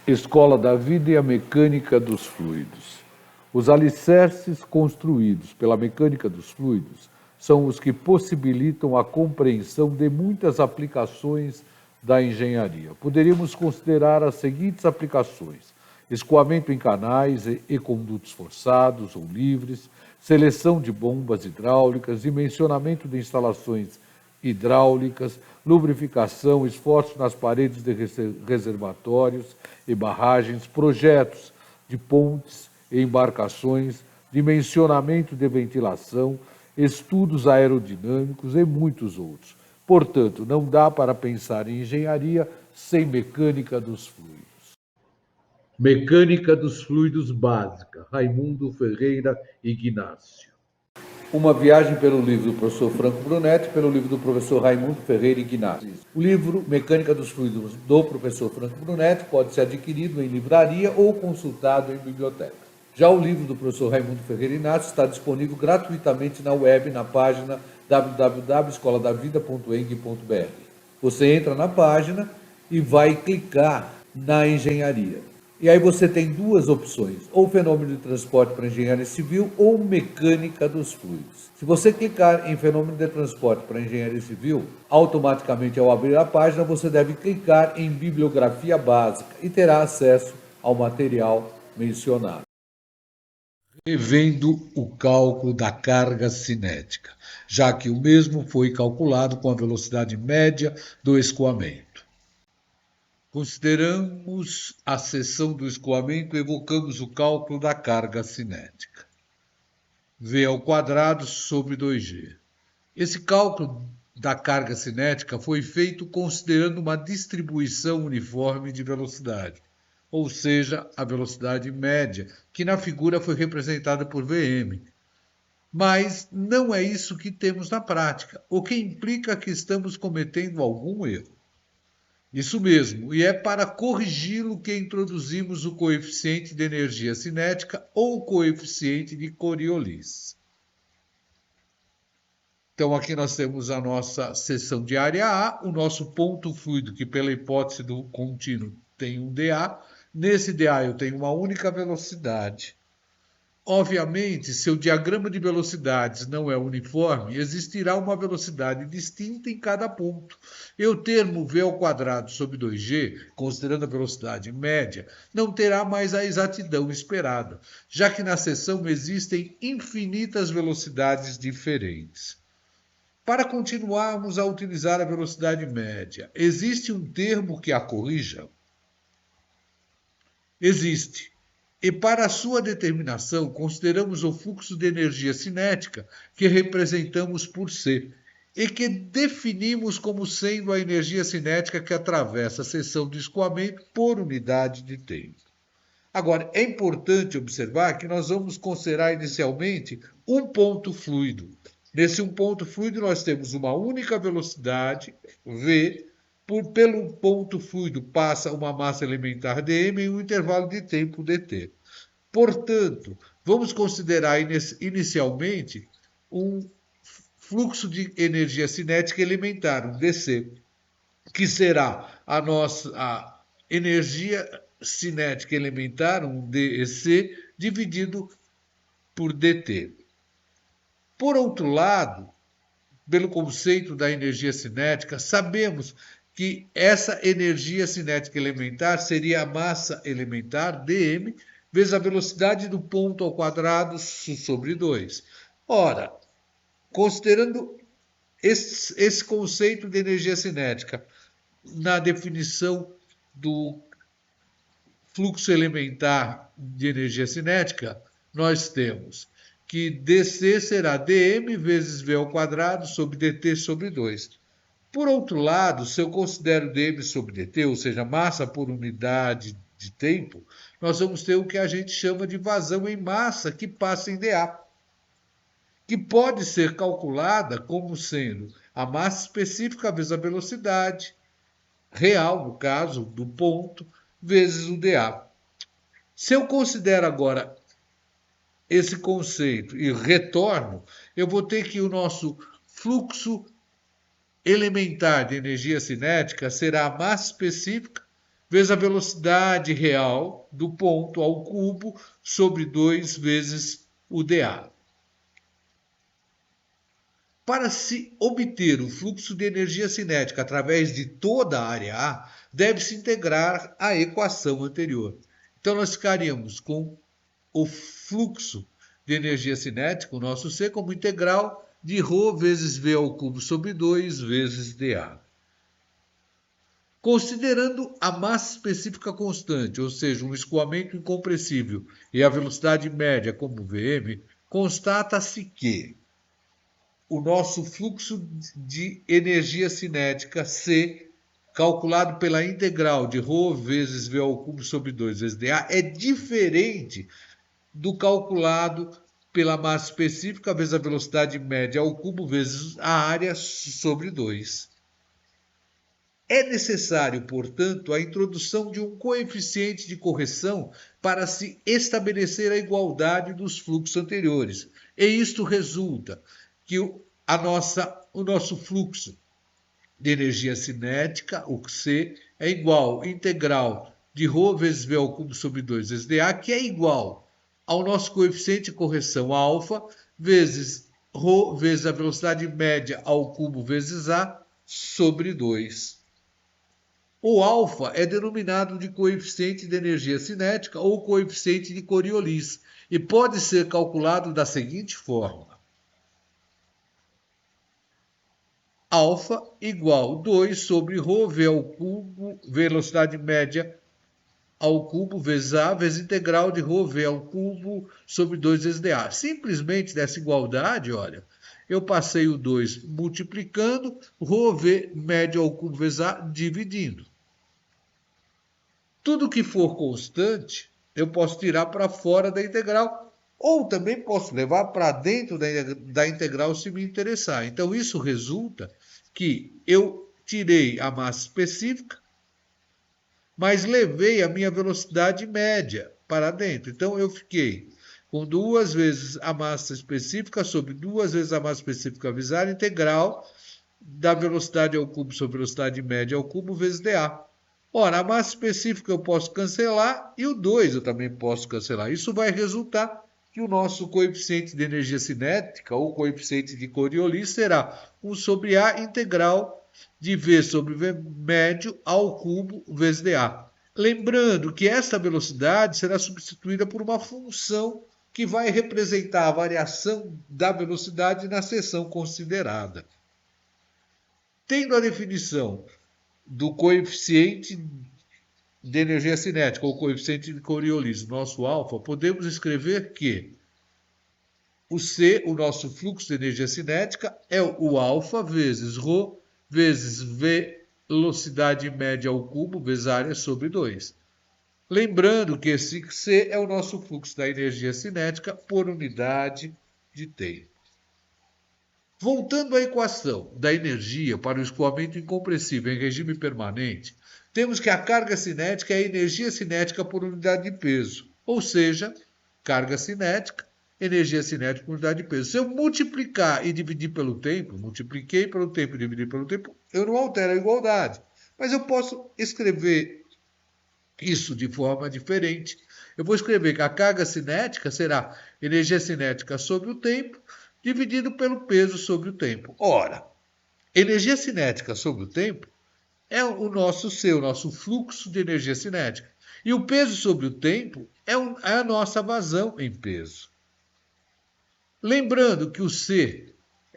Escola da Vida e a Mecânica dos Fluidos. Os alicerces construídos pela mecânica dos fluidos são os que possibilitam a compreensão de muitas aplicações da engenharia. Poderíamos considerar as seguintes aplicações: escoamento em canais e condutos forçados ou livres, seleção de bombas hidráulicas, dimensionamento de instalações hidráulicas, lubrificação, esforço nas paredes de reservatórios e barragens, projetos de pontes e embarcações, dimensionamento de ventilação, estudos aerodinâmicos e muitos outros. Portanto, não dá para pensar em engenharia sem mecânica dos fluidos. Mecânica dos fluidos básica, Raimundo Ferreira Ignácio. Uma viagem pelo livro do professor Franco Brunetti, pelo livro do professor Raimundo Ferreira Ignácio. O livro Mecânica dos Fluidos do professor Franco Brunetti pode ser adquirido em livraria ou consultado em biblioteca. Já o livro do professor Raimundo Ferreira Ignácio está disponível gratuitamente na web, na página www.escoladavida.eng.br. Você entra na página e vai clicar na engenharia. E aí você tem duas opções, ou fenômeno de transporte para engenharia civil ou mecânica dos fluidos. Se você clicar em fenômeno de transporte para engenharia civil, automaticamente ao abrir a página você deve clicar em bibliografia básica e terá acesso ao material mencionado. Revendo o cálculo da carga cinética, já que o mesmo foi calculado com a velocidade média do escoamento. Consideramos a seção do escoamento e evocamos o cálculo da carga cinética. V ao quadrado sobre 2G. Esse cálculo da carga cinética foi feito considerando uma distribuição uniforme de velocidade, ou seja, a velocidade média, que na figura foi representada por Vm. Mas não é isso que temos na prática, o que implica que estamos cometendo algum erro. Isso mesmo, e é para corrigi-lo que introduzimos o coeficiente de energia cinética ou coeficiente de Coriolis. Então aqui nós temos a nossa seção de área A, o nosso ponto fluido, que pela hipótese do contínuo tem um dA. Nesse dA eu tenho uma única velocidade. Obviamente, se o diagrama de velocidades não é uniforme, existirá uma velocidade distinta em cada ponto. E o termo v ao quadrado sobre 2g, considerando a velocidade média, não terá mais a exatidão esperada, já que na seção existem infinitas velocidades diferentes. Para continuarmos a utilizar a velocidade média, existe um termo que a corrija? Existe. E para a sua determinação, consideramos o fluxo de energia cinética, que representamos por C, e que definimos como sendo a energia cinética que atravessa a seção de escoamento por unidade de tempo. Agora, é importante observar que nós vamos considerar inicialmente um ponto fluido. Nesse um ponto fluido, nós temos uma única velocidade, V. Pelo ponto fluido passa uma massa elementar dm em um intervalo de tempo dt. Portanto, vamos considerar inicialmente um fluxo de energia cinética elementar, um dc, que será a energia cinética elementar, um dEc, dividido por dt. Por outro lado, pelo conceito da energia cinética, sabemos que essa energia cinética elementar seria a massa elementar, dm, vezes a velocidade do ponto ao quadrado sobre 2. Ora, considerando esse conceito de energia cinética na definição do fluxo elementar de energia cinética, nós temos que dc será dm vezes v ao quadrado sobre dt sobre 2. Por outro lado, se eu considero dm sobre dt, ou seja, massa por unidade de tempo, nós vamos ter o que a gente chama de vazão em massa, que passa em dA, que pode ser calculada como sendo a massa específica vezes a velocidade real, no caso do ponto, vezes o dA. Se eu considero agora esse conceito e retorno, eu vou ter que o nosso fluxo elementar de energia cinética será a massa específica vezes a velocidade real do ponto ao cubo sobre 2 vezes o dA. Para se obter o fluxo de energia cinética através de toda a área A, deve-se integrar a equação anterior. Então, nós ficaríamos com o fluxo de energia cinética, o nosso C, como integral de ρ vezes V ao cubo sobre 2 vezes dA. Considerando a massa específica constante, ou seja, um escoamento incompressível, e a velocidade média como Vm, constata-se que o nosso fluxo de energia cinética C, calculado pela integral de ρ vezes V ao cubo sobre 2 vezes dA, é diferente do calculado pela massa específica vezes a velocidade média ao cubo vezes a área sobre 2. É necessário, portanto, a introdução de um coeficiente de correção para se estabelecer a igualdade dos fluxos anteriores. E isto resulta que o nosso fluxo de energia cinética, o C, é igual à integral de ρ vezes V ao cubo sobre 2 vezes dA, que é igual ao nosso coeficiente de correção alfa, vezes ρ vezes a velocidade média ao cubo vezes A sobre 2. O alfa é denominado de coeficiente de energia cinética ou coeficiente de Coriolis e pode ser calculado da seguinte forma: alfa igual 2 sobre ρv ao cubo, velocidade média ao cubo vezes A, vezes integral de ρv ao cubo sobre 2 vezes dA. Simplesmente dessa igualdade, olha, eu passei o 2 multiplicando, ρv média ao cubo vezes A dividindo. Tudo que for constante, eu posso tirar para fora da integral, ou também posso levar para dentro da integral se me interessar. Então, isso resulta que eu tirei a massa específica, mas levei a minha velocidade média para dentro. Então, eu fiquei com 2 vezes a massa específica sobre 2 vezes a massa específica avisada, integral da velocidade ao cubo sobre velocidade média ao cubo vezes dA. Ora, a massa específica eu posso cancelar e o 2 eu também posso cancelar. Isso vai resultar que o nosso coeficiente de energia cinética, ou coeficiente de Coriolis, será 1 sobre A integral de V sobre V médio ao cubo vezes dA. Lembrando que essa velocidade será substituída por uma função que vai representar a variação da velocidade na seção considerada. Tendo a definição do coeficiente de energia cinética, ou coeficiente de Coriolis, nosso alfa, podemos escrever que o C, o nosso fluxo de energia cinética, é o alfa vezes ρ vezes velocidade média ao cubo vezes área sobre 2. Lembrando que esse C é o nosso fluxo da energia cinética por unidade de tempo. Voltando à equação da energia para o escoamento incompressível em regime permanente, temos que a carga cinética é a energia cinética por unidade de peso, ou seja, carga cinética, energia cinética por unidade de peso. Se eu multiplicar e dividir pelo tempo, multipliquei pelo tempo e dividi pelo tempo, eu não altero a igualdade. Mas eu posso escrever isso de forma diferente. Eu vou escrever que a carga cinética será energia cinética sobre o tempo, dividido pelo peso sobre o tempo. Ora, energia cinética sobre o tempo é o nosso C, o nosso fluxo de energia cinética. E o peso sobre o tempo é a nossa vazão em peso. Lembrando que o C,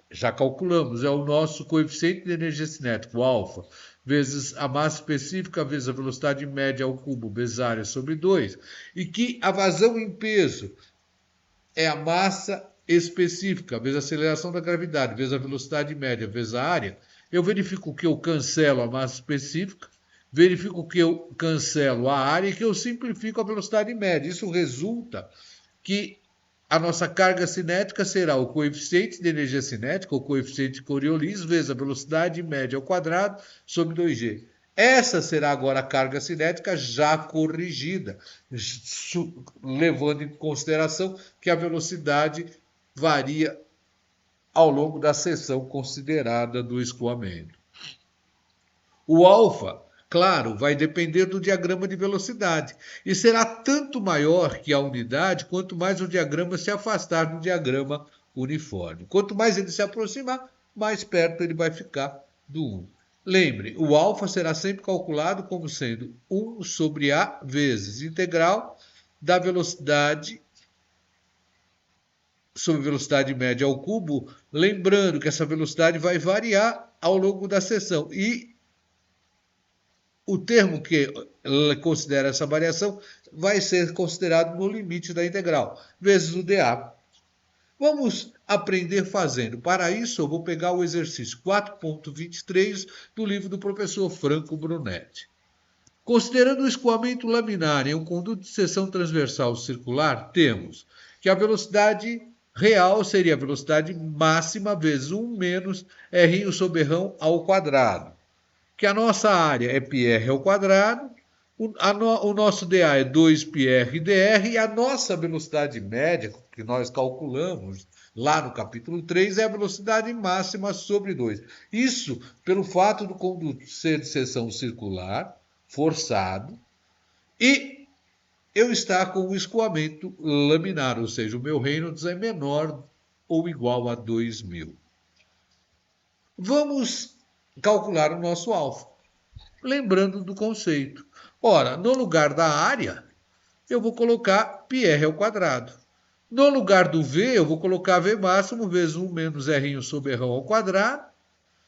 já calculamos, é o nosso coeficiente de energia cinética, o alfa, vezes a massa específica vezes a velocidade média ao cubo vezes a área sobre 2, e que a vazão em peso é a massa específica, vezes a aceleração da gravidade, vezes a velocidade média, vezes a área, eu verifico que eu cancelo a massa específica, verifico que eu cancelo a área e que eu simplifico a velocidade média. Isso resulta que a nossa carga cinética será o coeficiente de energia cinética, o coeficiente de Coriolis, vezes a velocidade média ao quadrado sobre 2g. Essa será agora a carga cinética já corrigida, levando em consideração que a velocidade varia ao longo da seção considerada do escoamento. O alfa Claro, vai depender do diagrama de velocidade e será tanto maior que a unidade quanto mais o diagrama se afastar do diagrama uniforme. Quanto mais ele se aproximar, mais perto ele vai ficar do 1. Lembre, o alfa será sempre calculado como sendo 1 sobre A vezes integral da velocidade sobre velocidade média ao cubo, lembrando que essa velocidade vai variar ao longo da seção e o termo que considera essa variação vai ser considerado no limite da integral, vezes o dA. Vamos aprender fazendo. Para isso, eu vou pegar o exercício 4.23 do livro do professor Franco Brunetti. Considerando o escoamento laminar em um conduto de seção transversal circular, temos que a velocidade real seria a velocidade máxima vezes 1 menos R sobre R ao quadrado. Que a nossa área é πr ao quadrado, o nosso dA é 2πr dr e a nossa velocidade média, que nós calculamos lá no capítulo 3, é a velocidade máxima sobre 2. Isso pelo fato do conduto ser de seção circular, forçado, e eu estar com o escoamento laminar, ou seja, o meu Reynolds é menor ou igual a 2.000. Vamos calcular o nosso alfa, lembrando do conceito. Ora, no lugar da área, eu vou colocar πr ao quadrado. No lugar do V, eu vou colocar V máximo vezes 1 menos R sobre R ao quadrado.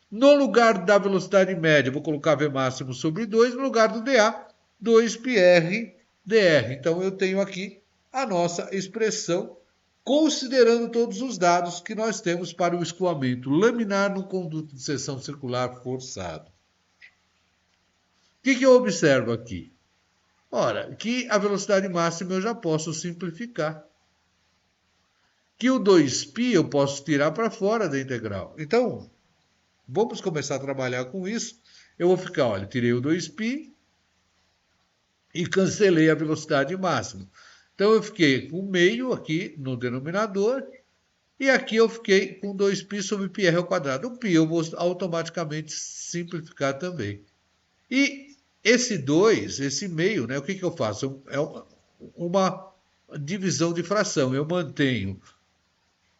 No lugar da velocidade média, eu vou colocar V máximo sobre 2. No lugar do dA, 2πr dr. Então, eu tenho aqui a nossa expressão, considerando todos os dados que nós temos para o escoamento laminar no conduto de seção circular forçado. O que eu observo aqui? Ora, que a velocidade máxima eu já posso simplificar. Que o 2π eu posso tirar para fora da integral. Então, vamos começar a trabalhar com isso. Eu vou ficar, olha, tirei o 2π e cancelei a velocidade máxima. Então, eu fiquei com meio aqui no denominador e aqui eu fiquei com 2π sobre πr ao quadrado. O π eu vou automaticamente simplificar também. E esse 2, esse meio, né, o que eu faço? É uma divisão de fração. Eu mantenho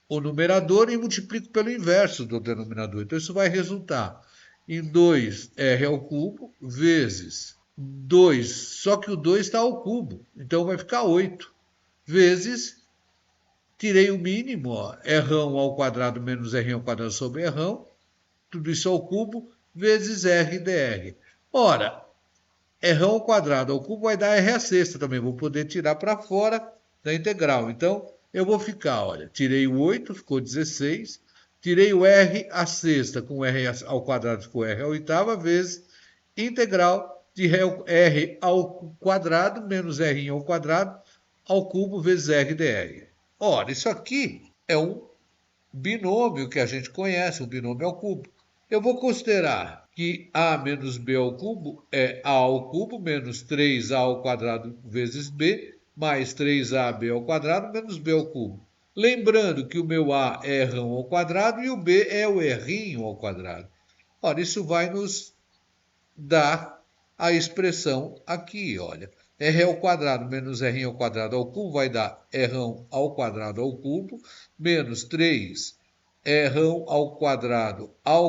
o numerador e multiplico pelo inverso do denominador. Então, isso vai resultar em 2r ao cubo vezes 2, só que o 2 está ao cubo, então vai ficar 8, vezes, tirei o mínimo, ó, r ao quadrado menos r ao quadrado sobre r, tudo isso ao cubo, vezes r dr. Ora, r ao quadrado ao cubo vai dar r à sexta também, vou poder tirar para fora da integral. Então, eu vou ficar, olha, tirei o 8, ficou 16, tirei o r à sexta com r ao quadrado, ficou r à oitava, vezes integral de r ao quadrado menos r ao quadrado ao cubo vezes r dr. Ora, isso aqui é um binômio que a gente conhece, um binômio ao cubo. Eu vou considerar que a menos b ao cubo é a ao cubo menos 3a ao quadrado vezes b, mais 3ab ao quadrado menos b ao cubo. Lembrando que o meu a é r ao quadrado e o b é o r ao quadrado. Ora, isso vai nos dar a expressão aqui, olha. R ao quadrado menos R ao quadrado ao cubo vai dar R ao quadrado ao cubo, menos 3 R ao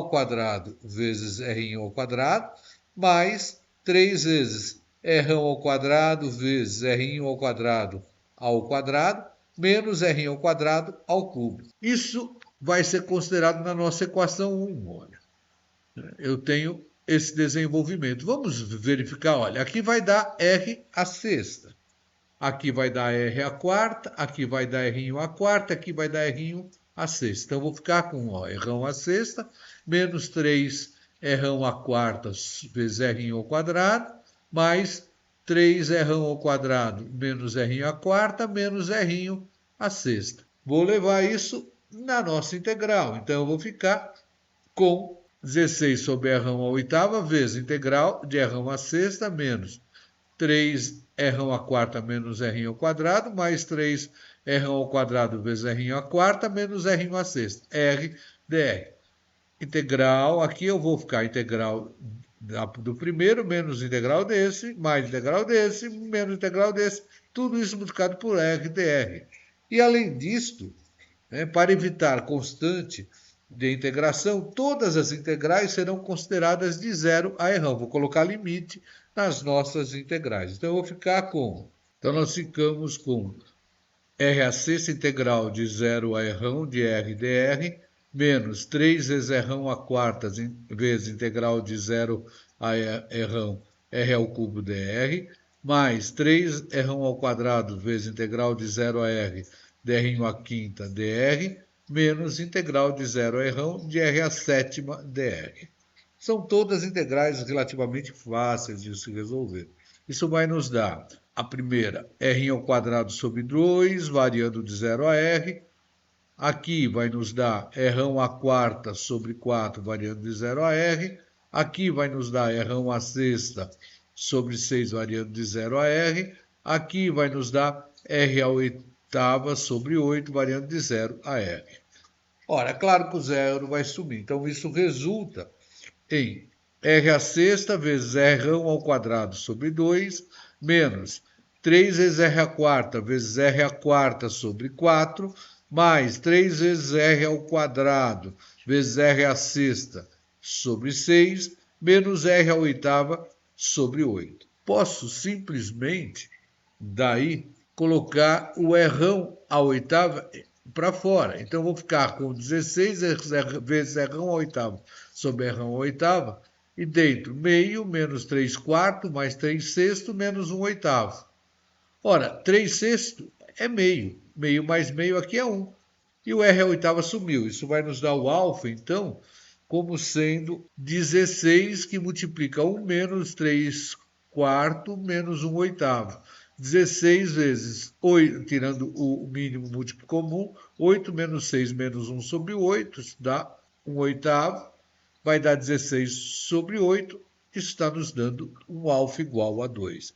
quadrado vezes R ao quadrado, mais 3 vezes R ao quadrado vezes R ao quadrado, menos R ao quadrado ao cubo. Isso vai ser considerado na nossa equação 1, olha. Eu tenho esse desenvolvimento. Vamos verificar, olha, aqui vai dar R à sexta, aqui vai dar R à quarta, aqui vai dar R à quarta, aqui vai dar R à sexta. Então, eu vou ficar com ó, R à sexta, menos 3 R à quarta vezes R ao quadrado, mais 3 R ao quadrado menos R à quarta, menos R à sexta. Vou levar isso na nossa integral. Então, eu vou ficar com 16 sobre R à oitava vezes integral de R à sexta menos 3R à quarta menos R ao quadrado mais 3R ao quadrado vezes R à quarta menos R à sexta. R dr. Integral, aqui eu vou ficar integral do primeiro, menos integral desse, mais integral desse, menos integral desse, tudo isso multiplicado por R dr. E além disto, né, para evitar constante de integração, todas as integrais serão consideradas de zero a R. Vou colocar limite nas nossas integrais. Então, eu vou ficar com... Então, nós ficamos com R a sexta integral de 0 a R de R dr, menos 3 vezes R a quarta vezes integral de 0 a R ao cubo dr, mais 3 R ao quadrado vezes integral de 0 a R dr a quinta dr, menos integral de 0 a R de R a sétima dr. São todas integrais relativamente fáceis de se resolver. Isso vai nos dar a primeira, R ao quadrado sobre 2, variando de 0 a R. Aqui vai nos dar R à quarta sobre 4, variando de 0 a R. Aqui vai nos dar R à sexta sobre 6, variando de 0 a R. Aqui vai nos dar R à oitava sobre 8, variando de 0 a R. Ora, claro que o zero vai sumir. Então, isso resulta em R a sexta vezes R ao quadrado sobre 2, menos 3 vezes R a quarta vezes R a quarta sobre 4, mais 3 vezes R ao quadrado vezes R a sexta sobre 6, menos R a oitava sobre 8. Posso simplesmente, daí, colocar o R a oitava para fora. Então, eu vou ficar com 16 vezes R a oitava sobre R a oitava, e dentro, meio menos 3 quartos, mais 3 sextos, menos 1 oitavo. Ora, 3 sextos é meio. Meio mais meio aqui é 1. E o R a oitava sumiu. Isso vai nos dar o alfa, então, como sendo 16, que multiplica 1 menos 3 quartos, menos 1 oitavo. 16 vezes 8, tirando o mínimo múltiplo comum, 8 menos 6 menos 1 sobre 8, isso dá 1 oitavo. Vai dar 16 sobre 8, isso está nos dando um alfa igual a 2.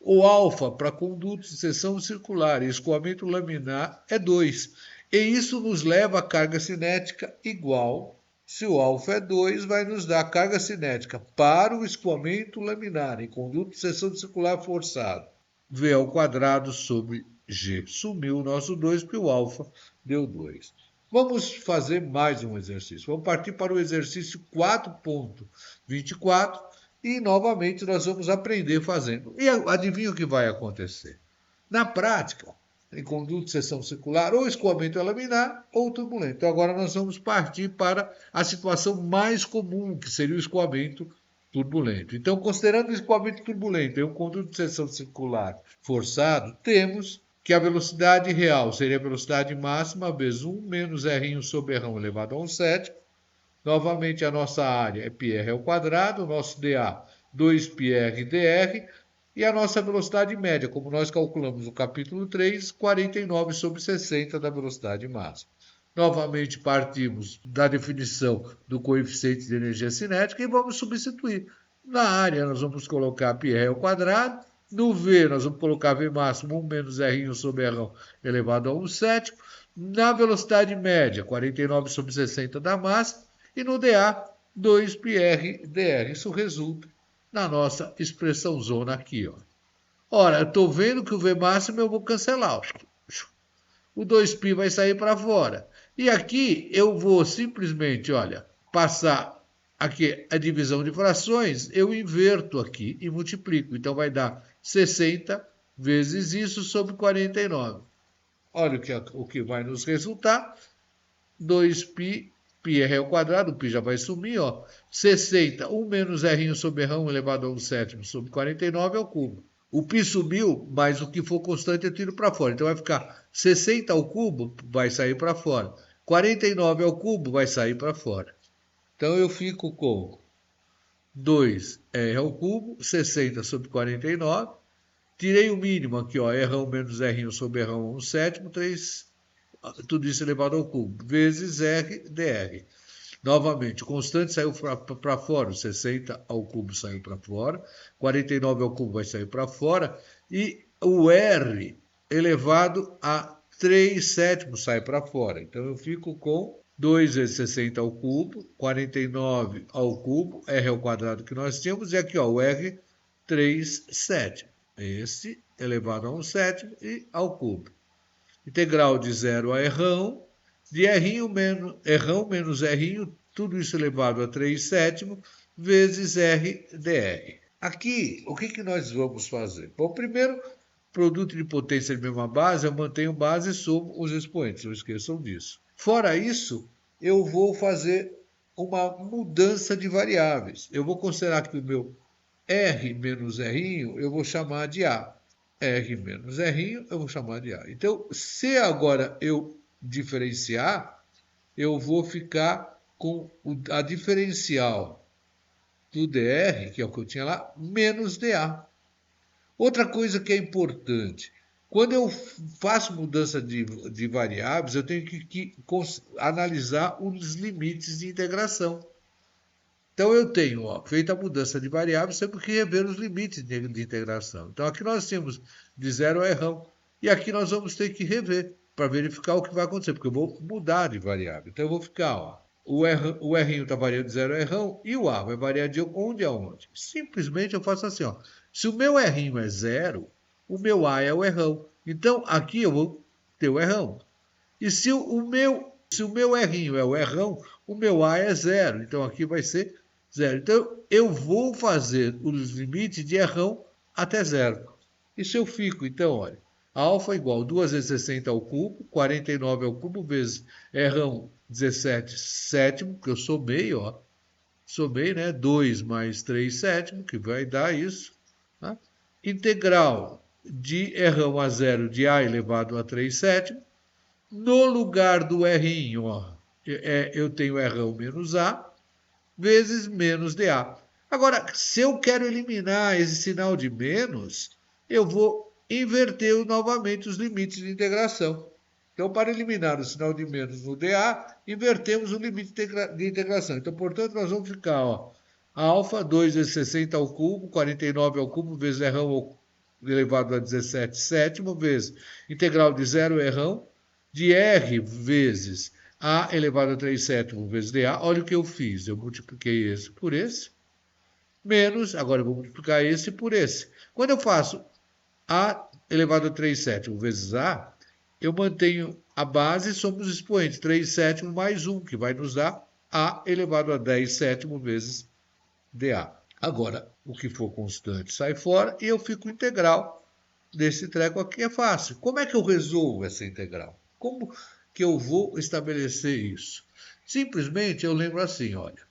O alfa para condutos de seção circular e escoamento laminar é 2. E isso nos leva a carga cinética igual, se o alfa é 2, vai nos dar a carga cinética para o escoamento laminar em conduto de seção circular forçado, V ao quadrado sobre G. Sumiu o nosso 2 porque o alfa deu 2. Vamos fazer mais um exercício. Vamos partir para o exercício 4.24 e, novamente, nós vamos aprender fazendo. E adivinha o que vai acontecer? Na prática, em conduto de seção circular, ou escoamento é laminar ou turbulento. Então, agora nós vamos partir para a situação mais comum, que seria o escoamento turbulento. Então, considerando o escoamento turbulento em um conduto de seção circular forçado, temos que a velocidade real seria a velocidade máxima vezes 1 menos R sobre R elevado a 1 sétimo. Novamente, a nossa área é πr ao quadrado, o nosso dA 2πr dr, e a nossa velocidade média, como nós calculamos no capítulo 3, 49 sobre 60 da velocidade máxima. Novamente, partimos da definição do coeficiente de energia cinética e vamos substituir. Na área, nós vamos colocar πr ao quadrado. No V, nós vamos colocar V máximo 1 menos R sobre R elevado a 1 sétimo. Na velocidade média, 49 sobre 60 da massa. E no dA, 2πr dr. Isso resulta na nossa expressão zona aqui. Ora, eu estou vendo que o V máximo eu vou cancelar. O 2π vai sair para fora. E aqui eu vou simplesmente, passar aqui a divisão de frações, eu inverto aqui e multiplico. Então vai dar 60 vezes isso sobre 49. Olha o que vai nos resultar. 2π, πr ao quadrado, o π já vai sumir, 60, 1 menos R sobre R elevado a 1 sétimo sobre 49 ao cubo. O π subiu, mas o que for constante eu tiro para fora. Então vai ficar 60 ao cubo, vai sair para fora. 49 ao cubo vai sair para fora. Então eu fico com 2R ao cubo, 60 sobre 49. Tirei o mínimo aqui, R1 menos R1 sobre R1 sétimo, 3, tudo isso elevado ao cubo, vezes R dr. Novamente, o constante saiu para fora, o 60 ao cubo saiu para fora, 49 ao cubo vai sair para fora, e o R elevado a 3 sétimos sai para fora. Então eu fico com 2 vezes 60 ao cubo, 49 ao cubo, r ao quadrado que nós tínhamos, e aqui ó, o r 3 sétimos. Esse elevado a 1 sétimo e ao cubo. Integral de 0 a rão, de r'inho menos r'inho, tudo isso elevado a 3 sétimos, vezes r dr. Aqui, o que nós vamos fazer? Bom, primeiro, produto de potência de mesma base, eu mantenho base sobre os expoentes, não esqueçam disso. Fora isso, eu vou fazer uma mudança de variáveis. Eu vou considerar que o meu R menos R'inho eu vou chamar de A. R menos R'inho eu vou chamar de A. Então, se agora eu diferenciar, eu vou ficar com a diferencial do dr, que é o que eu tinha lá, menos dA. Outra coisa que é importante, quando eu faço mudança de variáveis, eu tenho que analisar os limites de integração. Então eu tenho, ó, feita a mudança de variáveis, temos que rever os limites de integração. Então aqui nós temos de 0 a r'ão, e aqui nós vamos ter que rever para verificar o que vai acontecer, porque eu vou mudar de variável. Então eu vou ficar, ó, o r'inho está variando de 0 a r'ão e o A vai variar de onde a onde? Simplesmente eu faço assim, ó. Se o meu r'inho é 0, o meu A é o r'ão. Então aqui eu vou ter o r'ão. E se o meu r'inho é o r'ão, o meu A é 0. Então aqui vai ser 0. Então eu vou fazer os limites de r'ão até 0. Isso eu fico, então, olha. Alfa igual 2 vezes 60 ao cubo, 49 ao cubo vezes r'ão 17 sétimo, que eu somei, ó. Somei, né? 2 mais 3 sétimo, que vai dar isso. Tá? Integral de r'ão a 0 de A elevado a 3 sétimo. No lugar do r'inho, ó, eu tenho r'ão menos A, vezes menos dA. Agora, se eu quero eliminar esse sinal de menos, eu vou inverter novamente os limites de integração. Então, para eliminar o sinal de menos no dA, invertemos o limite de integração. Então, portanto, nós vamos ficar, ó, alfa 2 vezes 60 ao cubo, 49 ao cubo, vezes r'ão elevado a 17 sétimo, vezes integral de 0 r'ão, de R vezes A elevado a 3 sétimos vezes dA. Olha o que eu fiz. Eu multipliquei esse por esse, menos, agora eu vou multiplicar esse por esse. Quando eu faço A elevado a 3 sétimos vezes A, eu mantenho a base sobre os expoentes, 3 sétimos mais 1, que vai nos dar A elevado a 10 sétimos vezes dA. Agora, o que for constante sai fora e eu fico integral desse treco aqui. É fácil. Como é que eu resolvo essa integral? Como que eu vou estabelecer isso? Simplesmente eu lembro assim, olha.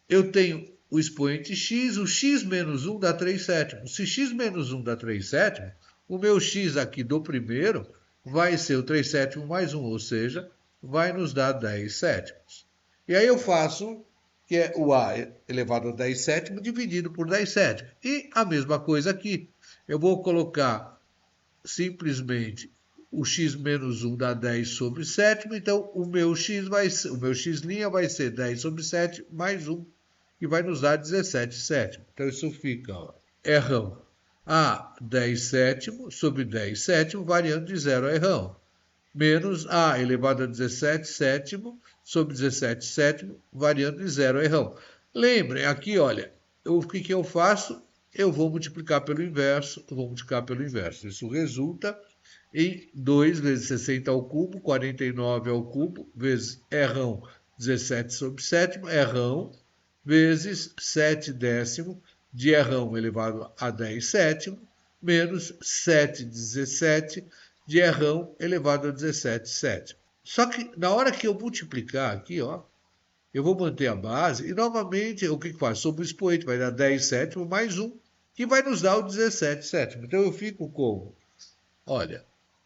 Eu tenho o expoente x, o x menos 1 dá 3 sétimos. Se x menos 1 dá 3 sétimos, o meu x aqui do primeiro vai ser o 3 sétimos mais 1, ou seja, vai nos dar 10 sétimos. E aí eu faço, que é o a elevado a 10 sétimos dividido por 10 sétimos. E a mesma coisa aqui. Eu vou colocar simplesmente o x menos 1 dá 10 sobre sétimo, então o meu x vai ser 10 sobre 7 mais 1, que vai nos dar 17 sétimos. Então isso fica, ó, r'ão a 10 sétimos sobre 10 sétimos, variando de 0 a r'ão, menos a elevado a 17 sétimo sobre 17 sétimo, variando de 0 a r'ão. Lembrem, aqui, olha, o que eu faço? Eu vou multiplicar pelo inverso, Isso resulta em 2 vezes 60 ao cubo, 49 ao cubo, vezes r'ão 17 sobre sétimo, r'ão, vezes 7 décimo de r'ão elevado a 10 sétimo, menos 7 17 de r'ão elevado a 17 sétimo. Só que na hora que eu multiplicar aqui, ó, eu vou manter a base e novamente o que faz? Sobre o expoente vai dar 10 sétimos mais 1, que vai nos dar o 17 sétimo. Então eu fico como? Olha,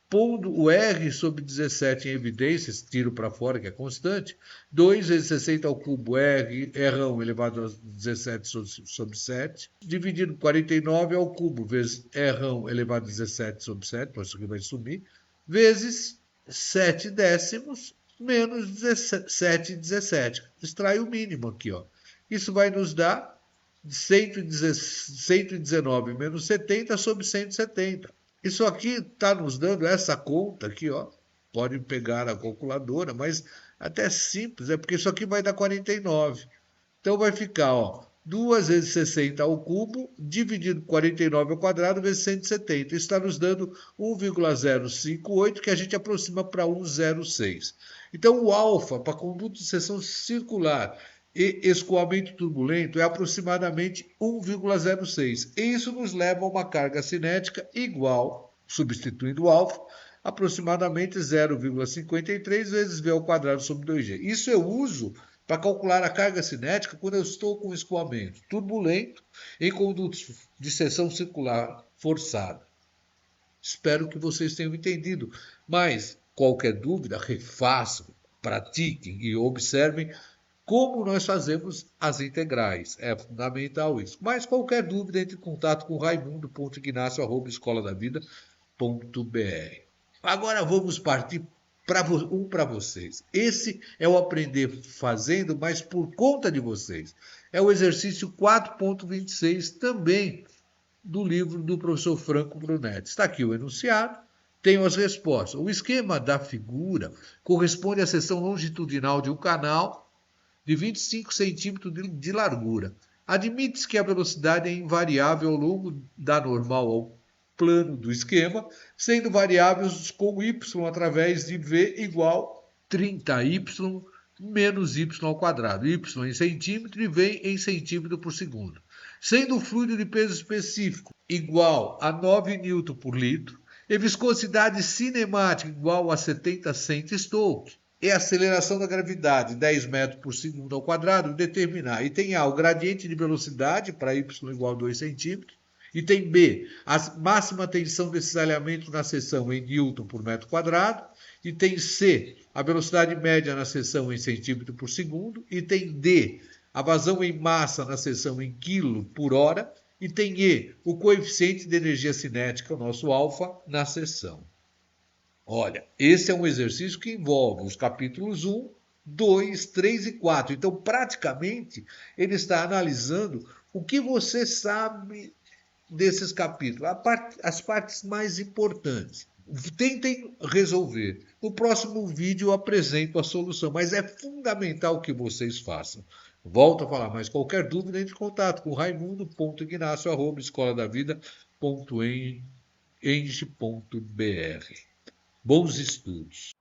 pondo o R sobre 17 em evidência, tiro para fora que é constante, 2 vezes 60 ao cubo r'ão elevado a 17 sobre 7, dividido por 49 ao cubo, vezes r'ão elevado a 17 sobre 7, por isso aqui vai sumir, vezes 7 décimos menos 7,17. Extrai o mínimo aqui, ó. Isso vai nos dar 119 menos 70 sobre 170. Isso aqui está nos dando essa conta aqui, ó. Pode pegar a calculadora, mas Até simples, é porque isso aqui vai dar 49. Então vai ficar, ó, 2 vezes 60 ao cubo, dividido por 49 ao quadrado, vezes 170. Isso está nos dando 1,058, que a gente aproxima para 1,06. Então o alfa, para conduto de seção circular e escoamento turbulento, é aproximadamente 1,06. E isso nos leva a uma carga cinética igual, substituindo o alfa, aproximadamente 0,53 vezes v ao quadrado sobre 2g. Isso eu uso para calcular a carga cinética quando eu estou com escoamento turbulento em condutos de seção circular forçada. Espero que vocês tenham entendido, mas qualquer dúvida, refaçam, pratiquem e observem como nós fazemos as integrais. É fundamental isso. Mas qualquer dúvida, entre em contato com raimundo.ignacio@escoladavida.br. Agora vamos partir para vocês. Esse é o aprender fazendo, mas por conta de vocês. É o exercício 4.26, também do livro do professor Franco Brunetti. Está aqui o enunciado, tenho as respostas. O esquema da figura corresponde à seção longitudinal de um canal de 25 centímetros de largura. Admite-se que a velocidade é invariável ao longo da normal ao plano do esquema, sendo variáveis com y através de v igual 30y menos y ao quadrado, y em centímetro e v em centímetro por segundo. Sendo o fluido de peso específico igual a 9 N por litro, e viscosidade cinemática igual a 70 cent-Stoke, e a aceleração da gravidade 10 metros por segundo ao quadrado, determinar. E tem A, o gradiente de velocidade para y igual a 2 centímetros. E tem B, a máxima tensão desse alinhamento na seção em Newton por metro quadrado. E tem C, a velocidade média na seção em centímetro por segundo. E tem D, a vazão em massa na seção em quilo por hora. E tem E, o coeficiente de energia cinética, o nosso alfa, na seção. Olha, esse é um exercício que envolve os capítulos 1, 2, 3 e 4. Então, praticamente, ele está analisando o que você sabe desses capítulos, as partes mais importantes. Tentem resolver. No próximo vídeo eu apresento a solução, mas é fundamental que vocês façam. Volto a falar, mas qualquer dúvida, entre em contato com raimundo.ignacio@escoladavida.eng.br. Bons estudos!